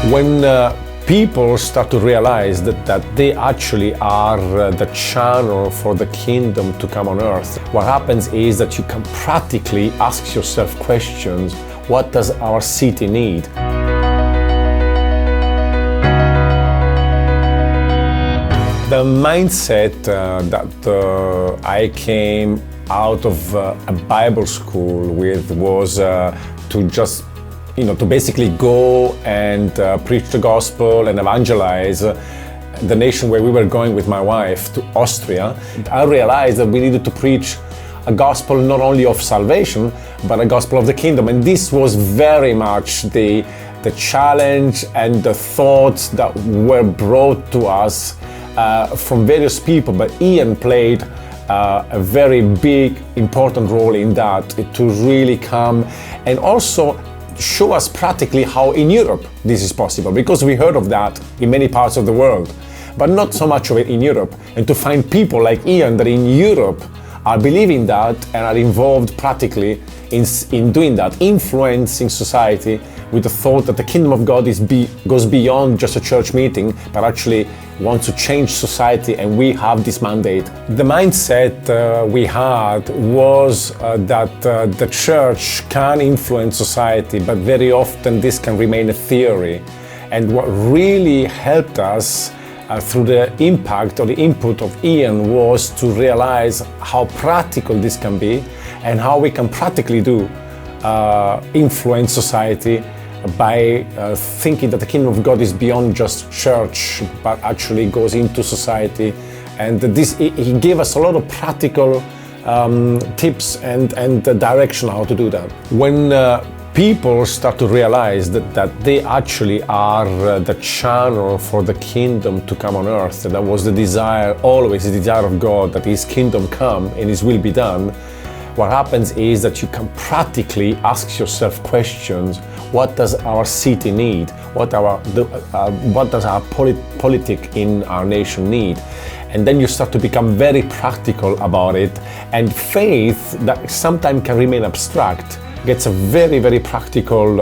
When people start to realize that they actually are the channel for the kingdom to come on earth, what happens is that you can practically ask yourself questions. What does our city need? The mindset that I came out of a Bible school with was to basically go and preach the gospel and evangelize the nation where we were going with my wife, to Austria. I realized that we needed to preach a gospel not only of salvation, but a gospel of the kingdom. And this was very much the challenge and the thoughts that were brought to us from various people. But Ian played a very big, important role in that, to really come and also show us practically how in Europe this is possible, because we heard of that in many parts of the world, but not so much of it in Europe. And to find people like Ian that in Europe are believing that and are involved practically in doing that, influencing society with the thought that the kingdom of God goes beyond just a church meeting, but actually wants to change society, and we have this mandate. The mindset we had was that the church can influence society, but very often this can remain a theory. And what really helped us through the impact or the input of Ian was to realize how practical this can be and how we can practically influence society by thinking that the kingdom of God is beyond just church, but actually goes into society. And he gave us a lot of practical tips and direction how to do that. When people start to realize that they actually are the channel for the kingdom to come on earth, that was the desire, always the desire of God, that His kingdom come and His will be done, what happens is that you can practically ask yourself questions. What does our city need? What does our politic in our nation need? And then you start to become very practical about it. And faith, that sometimes can remain abstract, gets a very, very practical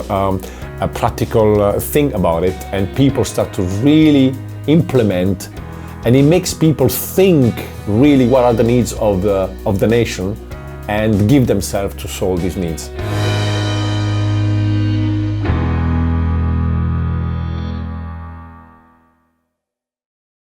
thing about it. And people start to really implement, and it makes people think really what are the needs of the nation, and give themselves to solve these needs.